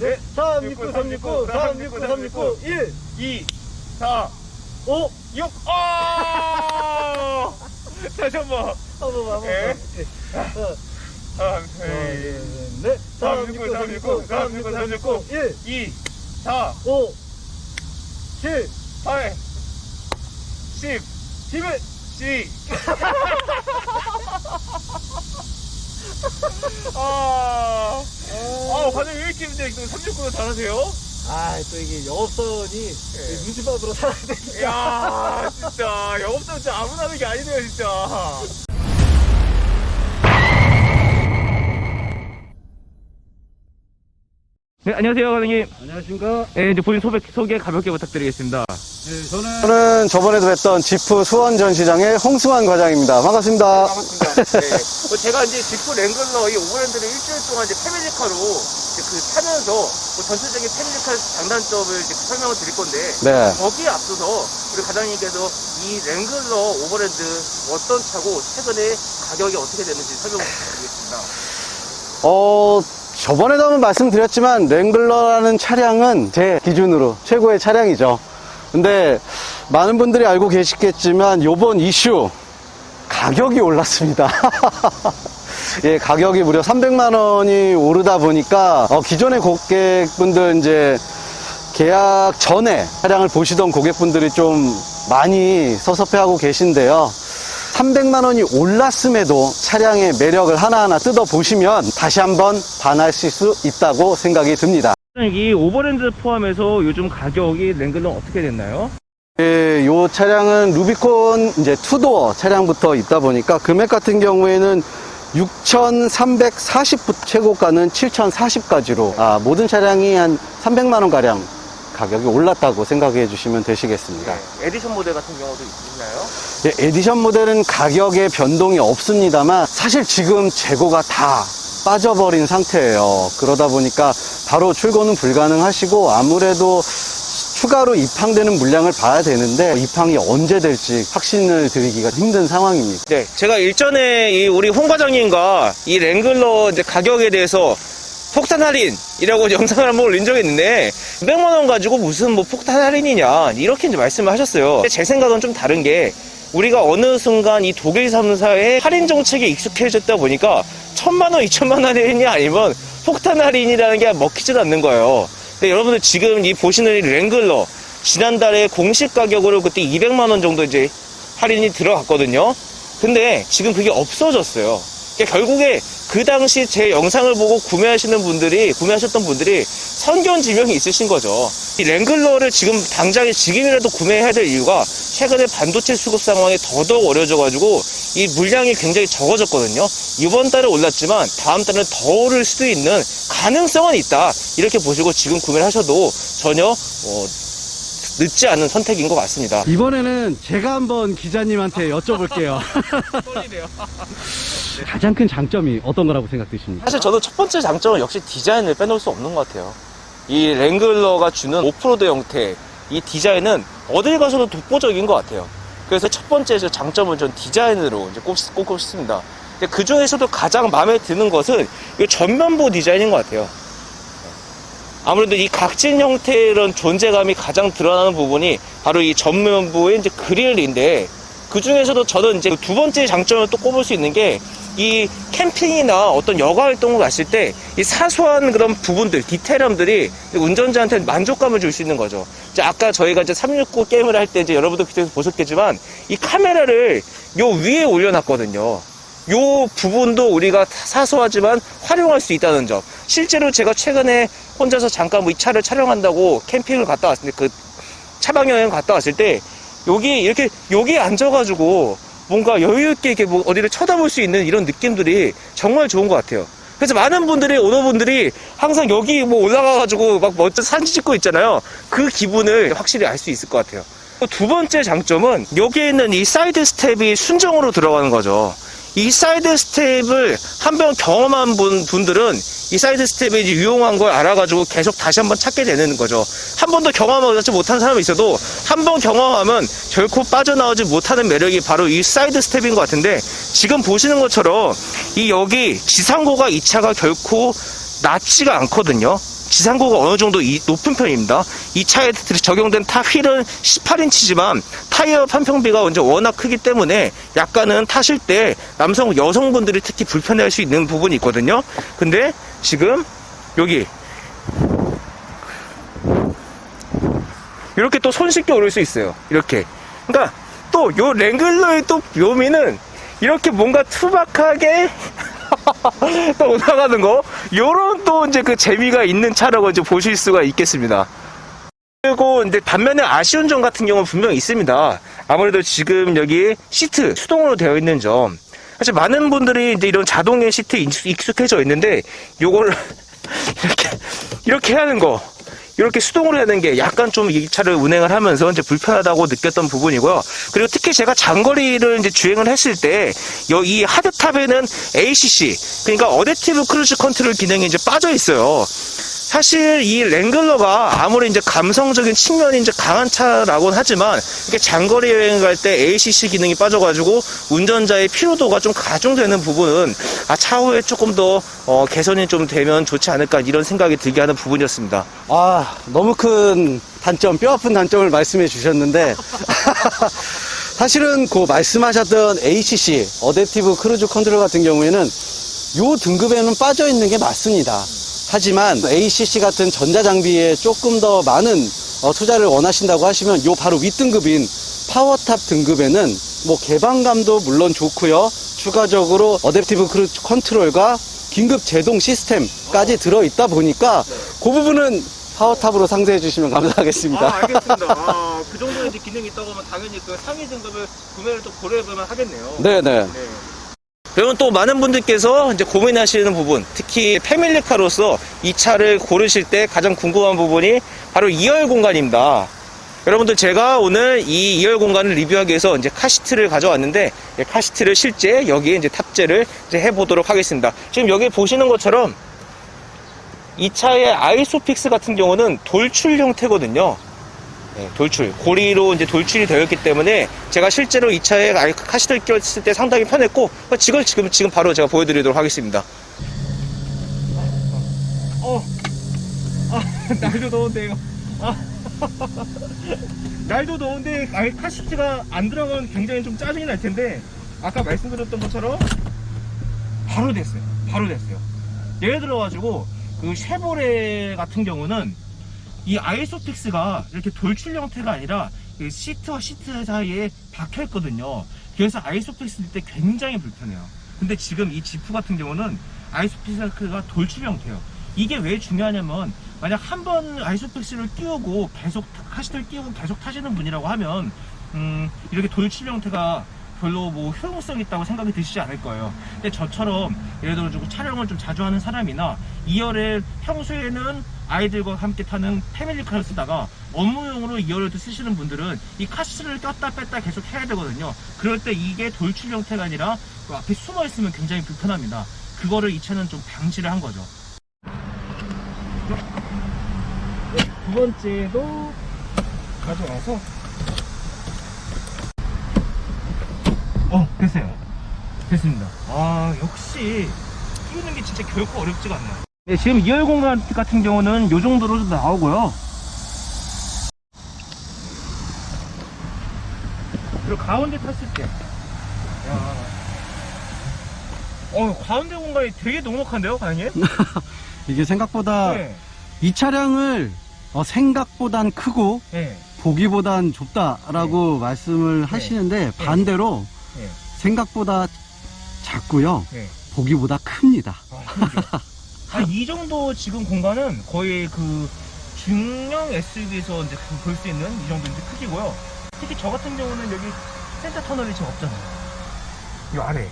넷, 369, 369, 369, 369, 1, 2, 4, 5, 6. 다시 한번. 한번 네. 넷, 369, 369, 369, 369, 1, 2, 4, 5, 7, 8, 10, 11. 12. 과장님 왜 이렇게 근데 369도 잘하세요? 또 이게 영업선이 눈치밥으로 살아야 되니까. 이야, 진짜 영업사 진짜 아무나 하는 게 아니네요, 진짜. 네, 안녕하세요, 과장님. 안녕하십니까. 네, 이제 본인 소개 가볍게 부탁드리겠습니다. 저는 저번에도 뵀던 지프 수원 전시장의 홍승환 과장입니다. 반갑습니다. 반갑습니다. 네. 제가 이제 지프 랭글러 이 오버랜드를 일주일 동안 이제 패밀리카로 타면서 전체적인 패밀리카 장단점을 이제 설명을 드릴 건데, 네. 거기에 앞서서 우리 과장님께서 이 랭글러 오버랜드 어떤 차고 최근에 가격이 어떻게 됐는지 설명을 드리겠습니다. 저번에도 한번 말씀드렸지만 랭글러라는 차량은 제 기준으로 최고의 차량이죠. 근데 많은 분들이 알고 계시겠지만 요번 이슈 가격이 올랐습니다. 예, 가격이 무려 300만 원이 오르다 보니까 기존의 고객분들 이제 계약 전에 차량을 보시던 고객분들이 좀 많이 섭섭해하고 계신데요. 300만 원이 올랐음에도 차량의 매력을 하나하나 뜯어보시면 다시 한번 반하실 수 있다고 생각이 듭니다. 이 오버랜드 포함해서 요즘 가격이 랭글러 어떻게 됐나요? 예, 요 차량은 루비콘 이제 투도어 차량부터 있다 보니까 금액 같은 경우에는 6,340부터 최고가는 7,040까지로 모든 차량이 한 300만 원 가량 가격이 올랐다고 생각해 주시면 되시겠습니다. 네, 에디션 모델 같은 경우도 있나요? 예, 에디션 모델은 가격에 변동이 없습니다만 사실 지금 재고가 다 빠져버린 상태예요. 그러다 보니까 바로 출고는 불가능하시고 아무래도 추가로 입항되는 물량을 봐야 되는데 입항이 언제 될지 확신을 드리기가 힘든 상황입니다. 네, 제가 일전에 우리 홍 과장님과 이 랭글러 이제 가격에 대해서 폭탄 할인이라고 영상을 한번 올린 적이 있는데 200만 원 가지고 무슨 뭐 폭탄 할인이냐 이렇게 이제 말씀을 하셨어요. 근데 제 생각은 좀 다른 게 우리가 어느 순간 이 독일 3사의 할인 정책에 익숙해졌다 보니까 1,000만 원, 2,000만 원 할인이 아니면 폭탄 할인이라는 게 먹히지도 않는 거예요. 근데 여러분들 지금 이 보시는 이 랭글러 지난달에 공식 가격으로 그때 200만 원 정도 이제 할인이 들어갔거든요. 근데 지금 그게 없어졌어요. 그러니까 결국에 그 당시 제 영상을 보고 구매하셨던 분들이 선견지명이 있으신 거죠. 이 랭글러를 지금이라도 구매해야 될 이유가 최근에 반도체 수급 상황이 더더욱 어려워져가지고 이 물량이 굉장히 적어졌거든요. 이번 달에 올랐지만 다음 달은 더 오를 수도 있는 가능성은 있다. 이렇게 보시고 지금 구매를 하셔도 전혀 늦지 않은 선택인 것 같습니다. 이번에는 제가 한번 기자님한테 여쭤볼게요. 가장 큰 장점이 어떤 거라고 생각되십니까? 사실 저도 첫 번째 장점은 역시 디자인을 빼놓을 수 없는 것 같아요. 이 랭글러가 주는 오프로드 형태, 이 디자인은 어딜 가서도 독보적인 것 같아요. 그래서 첫 번째 장점은 전 디자인으로 이제 꼽고 싶습니다. 그 중에서도 가장 마음에 드는 것은 이 전면부 디자인인 것 같아요. 아무래도 이 각진 형태의 이런 존재감이 가장 드러나는 부분이 바로 이 전면부의 이제 그릴인데, 그 중에서도 저는 이제 두 번째 장점을 또 꼽을 수 있는 게 이 캠핑이나 어떤 여가 활동을 갔을 때 이 사소한 그런 부분들, 디테일함들이 운전자한테 만족감을 줄 수 있는 거죠. 이제 아까 저희가 이제 369 게임을 할 때 이제 여러분도 그때서 보셨겠지만 이 카메라를 요 위에 올려놨거든요. 요 부분도 우리가 사소하지만 활용할 수 있다는 점. 실제로 제가 최근에 혼자서 잠깐 이 차를 촬영한다고 캠핑을 갔다 왔을 때, 그 차박여행 갔다 왔을 때 여기 앉아가지고 뭔가 여유있게 이렇게 뭐 어디를 쳐다볼 수 있는 이런 느낌들이 정말 좋은 것 같아요. 그래서 많은 분들이, 오너분들이 항상 여기 뭐 올라가가지고 막 멋진 사진 찍고 있잖아요. 그 기분을 확실히 알 수 있을 것 같아요. 두 번째 장점은 여기에 있는 이 사이드 스텝이 순정으로 들어가는 거죠. 이 사이드 스텝을 한번 경험한 분들은 이 사이드 스텝이 유용한 걸 알아가지고 계속 다시 한번 찾게 되는 거죠. 한 번도 경험하지 못한 사람이 있어도 한 번 경험하면 결코 빠져나오지 못하는 매력이 바로 이 사이드 스텝인 것 같은데, 지금 보시는 것처럼 여기 지상고가 이 차가 결코 낮지가 않거든요. 지상고가 어느 정도 높은 편입니다. 이 차에 적용된 타 휠은 18인치지만 타이어 판평비가 이제 워낙 크기 때문에 약간은 타실 때 여성분들이 특히 불편해할 수 있는 부분이 있거든요. 근데 지금 여기 이렇게 또 손쉽게 오를 수 있어요. 이렇게. 그러니까 또 요 랭글러의 또 묘미는 이렇게 뭔가 투박하게 또 올라가는 거, 요런 또 이제 그 재미가 있는 차라고 이제 보실 수가 있겠습니다. 그리고 이제 반면에 아쉬운 점 같은 경우는 분명히 있습니다. 아무래도 지금 여기 시트 수동으로 되어 있는 점, 사실 많은 분들이 이제 이런 자동의 시트에 익숙해져 있는데 요걸 이렇게 하는 거, 이렇게 수동으로 하는 게 약간 좀 이 차를 운행을 하면서 이제 불편하다고 느꼈던 부분이고요. 그리고 특히 제가 장거리를 이제 주행을 했을 때, 이 하드탑에는 ACC, 그러니까 어댑티브 크루즈 컨트롤 기능이 이제 빠져 있어요. 사실 이 랭글러가 아무리 이제 감성적인 측면이 이제 강한 차라고는 하지만 이렇게 장거리 여행 갈 때 ACC 기능이 빠져가지고 운전자의 피로도가 좀 가중되는 부분은 차후에 조금 더 개선이 좀 되면 좋지 않을까 이런 생각이 들게 하는 부분이었습니다. 너무 큰 단점, 뼈 아픈 단점을 말씀해 주셨는데 사실은 그 말씀하셨던 ACC, 어댑티브 크루즈 컨트롤 같은 경우에는 요 등급에는 빠져 있는 게 맞습니다. 하지만 ACC 같은 전자장비에 조금 더 많은 투자를 원하신다고 하시면 요 바로 윗등급인 파워탑 등급에는 뭐 개방감도 물론 좋고요. 추가적으로 어댑티브 크루즈 컨트롤과 긴급 제동 시스템까지 들어있다 보니까 그 부분은 파워탑으로 상세해 주시면 감사하겠습니다. 알겠습니다. 그 정도의 이제 기능이 있다고 하면 당연히 그 상위 등급을 구매를 또 고려해보면 하겠네요. 네네. 그러면 또 많은 분들께서 이제 고민하시는 부분, 특히 패밀리카로서 이 차를 고르실 때 가장 궁금한 부분이 바로 2열 공간입니다. 여러분들, 제가 오늘 이 2열 공간을 리뷰하기 위해서 이제 카시트를 가져왔는데, 카시트를 실제 여기에 이제 탑재를 이제 해보도록 하겠습니다. 지금 여기 보시는 것처럼 이 차의 아이소픽스 같은 경우는 돌출 형태거든요. 돌출, 고리로 이제 돌출이 되어 있기 때문에 제가 실제로 이 차에 카시트를 꼈을 때 상당히 편했고, 지금 바로 제가 보여드리도록 하겠습니다. 날도 더운데 이거. 날도 더운데 아예 카시트가 안 들어가면 굉장히 좀 짜증이 날 텐데, 아까 말씀드렸던 것처럼 바로 됐어요. 예를 들어가지고 그 쉐보레 같은 경우는 이 아이소픽스가 이렇게 돌출 형태가 아니라 그 시트와 시트 사이에 박혀 있거든요. 그래서 아이소픽스일 때 굉장히 불편해요. 근데 지금 이 지프 같은 경우는 아이소픽스가 돌출 형태예요. 이게 왜 중요하냐면, 만약 한번 아이소픽스를 끼우고 계속 카시트를 끼우고 계속 타시는 분이라고 하면 이렇게 돌출 형태가 별로 뭐 효용성 있다고 생각이 드시지 않을 거예요. 근데 저처럼 예를 들어 촬영을 좀 자주 하는 사람이나 2열을 평소에는 아이들과 함께 타는 패밀리카를 쓰다가 업무용으로 2열을 쓰시는 분들은 이 카시트를 꼈다 뺐다 계속 해야 되거든요. 그럴 때 이게 돌출 형태가 아니라 그 앞에 숨어 있으면 굉장히 불편합니다. 그거를 이 차는 좀 방지를 한 거죠. 두 번째도 가져와서 됐습니다. 역시 끼우는 게 진짜 결코 어렵지가 않네요. 네, 지금 2열 공간 같은 경우는 이 정도로 나오고요. 그리고 가운데 탔을 때, 가운데 공간이 되게 넉넉한데요, 과장님? 이게 생각보다 이 차량을 생각보단 크고 보기보단 좁다라고 말씀을 하시는데, 반대로 생각보다 작고요, 보기보다 큽니다. 이 정도 지금 공간은 거의 그 중형 SUV에서 이제 볼 수 있는 이 정도 이제 크기고요. 특히 저 같은 경우는 여기 센터 터널이 지금 없잖아요. 이 아래.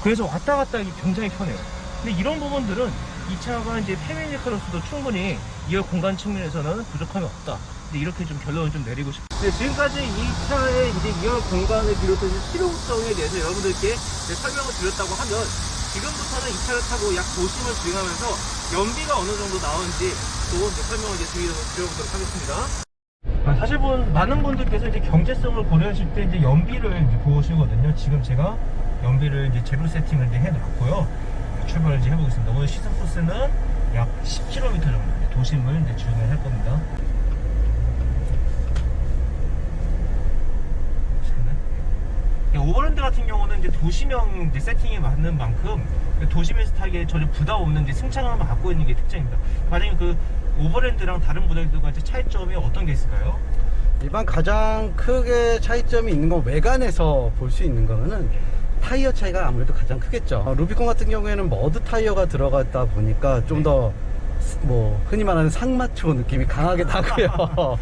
그래서 왔다 갔다 하기 굉장히 편해요. 근데 이런 부분들은 이 차가 이제 패밀리카로서도 충분히 2열 공간 측면에서는 부족함이 없다. 이렇게 좀 결론을 좀 내리고 싶어요. 네, 지금까지 이 차의 이제 2열 공간을 비롯해서 실용성에 대해서 여러분들께 설명을 드렸다고 하면, 지금부터는 이 차를 타고 약 도심을 주행하면서 연비가 어느 정도 나오는지 또 이제 설명을 이제 드려보도록 하겠습니다. 사실 많은 분들께서 이제 경제성을 고려하실 때 이제 연비를 이제 보시거든요. 지금 제가 연비를 이제 제로 세팅을 이제 해놨고요. 출발을 이제 해보겠습니다. 오늘 시승 코스는 약 10km 정도 도심을 이제 주행을 할 겁니다. 오버랜드 같은 경우는 이제 도심형 이제 세팅에 맞는 만큼 도심에서 타기에 전혀 부담 없는 이제 승차감을 갖고 있는 게 특징입니다. 과장님, 그 오버랜드랑 다른 모델들과 이제 차이점이 어떤 게 있을까요? 일반 가장 크게 차이점이 있는 건 외관에서 볼 수 있는 거는 타이어 차이가 아무래도 가장 크겠죠. 루비콘 같은 경우에는 머드 타이어가 들어갔다 보니까 좀 더 흔히 말하는 상마초 느낌이 강하게 나고요.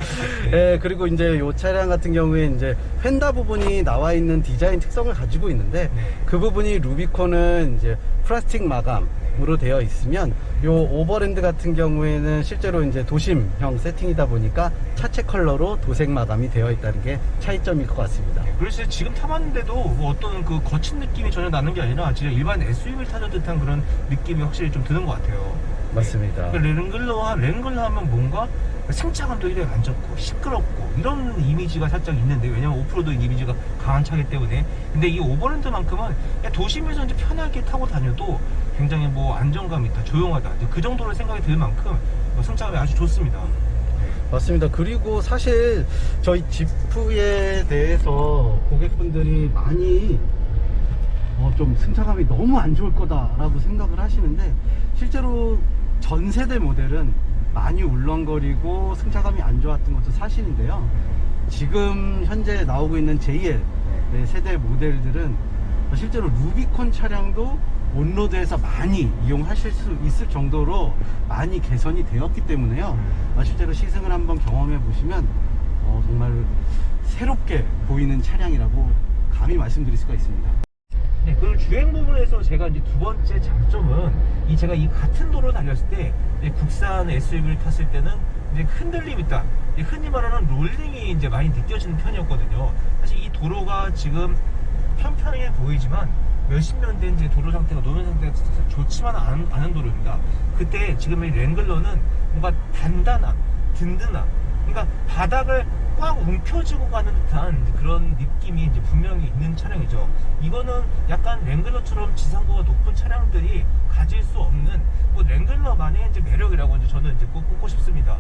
예, 그리고 이제 이 차량 같은 경우에 이제 휀다 부분이 나와 있는 디자인 특성을 가지고 있는데, 그 부분이 루비콘은 이제 플라스틱 마감으로 되어 있으면, 요 오버랜드 같은 경우에는 실제로 이제 도심형 세팅이다 보니까 차체 컬러로 도색 마감이 되어 있다는 게 차이점일 것 같습니다. 그래서 지금 타봤는데도 뭐 어떤 그 거친 느낌이 전혀 나는 게 아니라 진짜 일반 SUV를 타는 듯한 그런 느낌이 확실히 좀 드는 것 같아요. 맞습니다. 랭글러 하면 뭔가 승차감도 이래 안 좋고 시끄럽고 이런 이미지가 살짝 있는데, 왜냐면 오프로드 이미지가 강한 차기 때문에. 근데 이 오버랜드만큼은 도심에서 이제 편하게 타고 다녀도 굉장히 뭐 안정감 있다, 조용하다, 이제 그 정도로 생각이 들 만큼 승차감이 아주 좋습니다. 맞습니다. 그리고 사실 저희 지프에 대해서 고객분들이 많이 좀 승차감이 너무 안 좋을 거다라고 생각을 하시는데, 실제로 전 세대 모델은 많이 울렁거리고 승차감이 안 좋았던 것도 사실인데요. 지금 현재 나오고 있는 JL 세대 모델들은 실제로 루비콘 차량도 온로드에서 많이 이용하실 수 있을 정도로 많이 개선이 되었기 때문에요. 실제로 시승을 한번 경험해 보시면 정말 새롭게 보이는 차량이라고 감히 말씀드릴 수가 있습니다. 네, 그리고 주행 부분에서 제가 이제 두 번째 장점은 제가 이 같은 도로 달렸을 때 국산 SUV를 탔을 때는 이제 흔들림 있다, 흔히 말하는 롤링이 이제 많이 느껴지는 편이었거든요. 사실 이 도로가 지금 평평해 보이지만 몇십 년 된 이제 도로 상태가, 노면 상태가 좋지만 않은 도로입니다. 그때 지금 이 랭글러는 뭔가 단단한, 든든한, 그러니까 바닥을 꽉 움켜쥐고 가는 듯한 그런 느낌이 이제 분명히 있는 차량이죠. 이거는 약간 랭글러처럼 지상고가 높은 차량들이 가질 수 없는 랭글러만의 이제 매력이라고 이제 저는 이제 꼭 꼽고 싶습니다.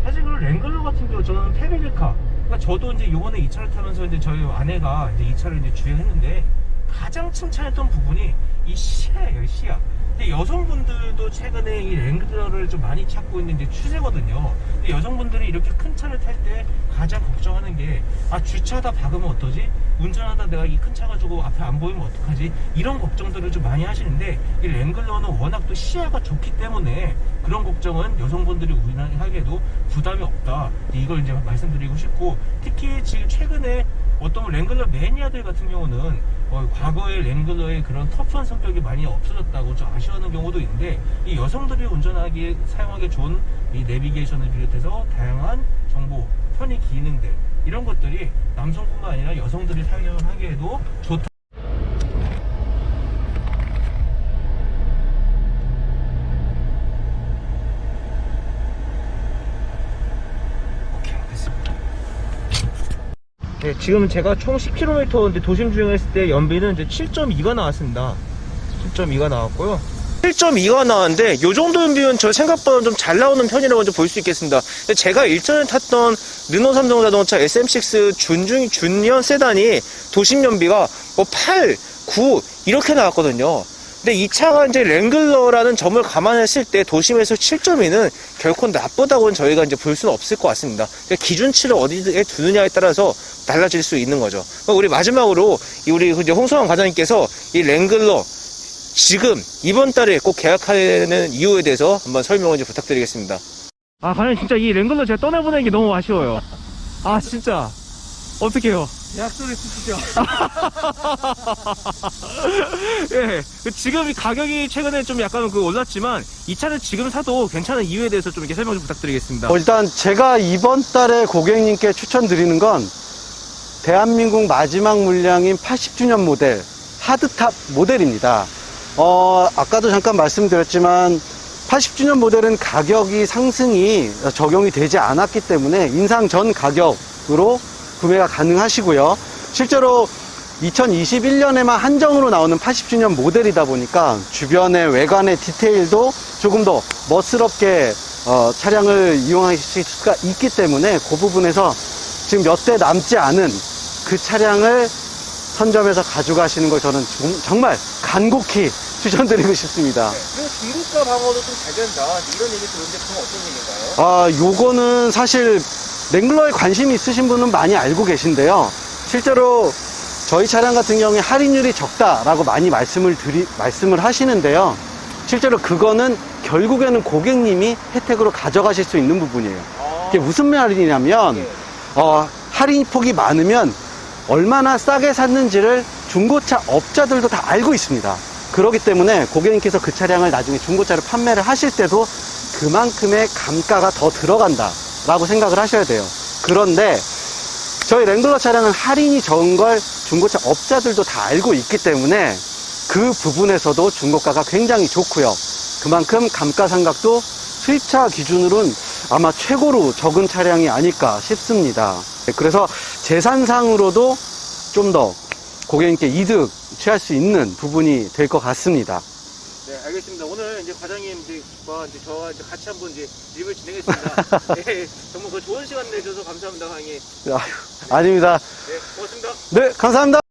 사실 그 랭글러 같은 경우 저는 패밀리카, 그러니까 저도 이제 요번에 이 차를 타면서 이제 저희 아내가 이제 이 차를 이제 주행했는데 가장 칭찬했던 부분이 이 시야예요, 시야. 근데 여성분들도 최근에 이 랭글러를 좀 많이 찾고 있는 이제 추세거든요. 근데 여성분들이 이렇게 큰 차를 탈 때 가장 걱정하는 게, 주차하다 박으면 어떠지? 운전하다 내가 이 큰 차 가지고 앞에 안 보이면 어떡하지? 이런 걱정들을 좀 많이 하시는데, 이 랭글러는 워낙 또 시야가 좋기 때문에 그런 걱정은 여성분들이 우리나라에도 부담이 없다, 이걸 이제 말씀드리고 싶고, 특히 지금 최근에 어떤 랭글러 매니아들 같은 경우는 과거의 랭글러의 그런 터프한 성격이 많이 없어졌다고 좀 아쉬워하는 경우도 있는데, 이 여성들이 운전하기에 사용하기 좋은 이 내비게이션을 비롯해서 다양한 정보, 편의 기능들, 이런 것들이 남성뿐만 아니라 여성들이 사용하기에도 좋다. 네, 지금 제가 총 10km 도심 주행했을 때 연비는 이제 7.2가 나왔습니다. 7.2가 나왔고요. 7.2가 나왔는데 요 정도 연비면 저 생각보다 좀 잘 나오는 편이라고 볼 수 있겠습니다. 제가 일전에 탔던 르노 삼성자동차 SM6 준년 세단이 도심 연비가 8, 9 이렇게 나왔거든요. 근데 이 차가 이제 랭글러라는 점을 감안했을 때 도심에서 7.2는 결코 나쁘다고는 저희가 이제 볼 수는 없을 것 같습니다. 그러니까 기준치를 어디에 두느냐에 따라서 달라질 수 있는 거죠. 우리 마지막으로 우리 홍성환 과장님께서 이 랭글러 지금 이번 달에 꼭 계약하는 이유에 대해서 한번 설명을 좀 부탁드리겠습니다. 과장님, 진짜 이 랭글러 제가 떠나보내는 게 너무 아쉬워요. 진짜 어떡해요. 약속해 주시죠. 예, 지금 이 가격이 최근에 좀 약간 올랐지만 이 차를 지금 사도 괜찮은 이유에 대해서 좀 이렇게 설명 좀 부탁드리겠습니다. 일단 제가 이번 달에 고객님께 추천드리는 건 대한민국 마지막 물량인 80주년 모델 하드탑 모델입니다. 아까도 잠깐 말씀드렸지만 80주년 모델은 가격이 상승이 적용이 되지 않았기 때문에 인상 전 가격으로 구매가 가능하시고요. 실제로 2021년에만 한정으로 나오는 80주년 모델이다 보니까 주변의 외관의 디테일도 조금 더 멋스럽게 차량을 이용하실 수가 있기 때문에 그 부분에서 지금 몇 대 남지 않은 그 차량을 선점해서 가져가시는 걸 저는 정말 간곡히 추천드리고 싶습니다. 그리고 중고가 방어도 좀 잘 된다. 이런 얘기 들었는데 그건 어떤 얘기인가요? 요거는 사실 랭글러에 관심이 있으신 분은 많이 알고 계신데요. 실제로 저희 차량 같은 경우에 할인율이 적다라고 많이 말씀을 하시는데요. 실제로 그거는 결국에는 고객님이 혜택으로 가져가실 수 있는 부분이에요. 이게 무슨 말이냐면, 할인 폭이 많으면 얼마나 싸게 샀는지를 중고차 업자들도 다 알고 있습니다. 그렇기 때문에 고객님께서 그 차량을 나중에 중고차로 판매를 하실 때도 그만큼의 감가가 더 들어간다라고 생각을 하셔야 돼요. 그런데 저희 랭글러 차량은 할인이 적은 걸 중고차 업자들도 다 알고 있기 때문에 그 부분에서도 중고가가 굉장히 좋고요. 그만큼 감가상각도 수입차 기준으로는 아마 최고로 적은 차량이 아닐까 싶습니다. 그래서 재산상으로도 좀 더 고객님께 이득 취할 수 있는 부분이 될 것 같습니다. 네, 알겠습니다. 오늘 이제 과장님과 저와 같이 한번 리뷰를 진행했습니다. 네, 정말 그 좋은 시간 내주셔서 감사합니다, 강의. 아닙니다. 네, 고맙습니다. 네, 감사합니다.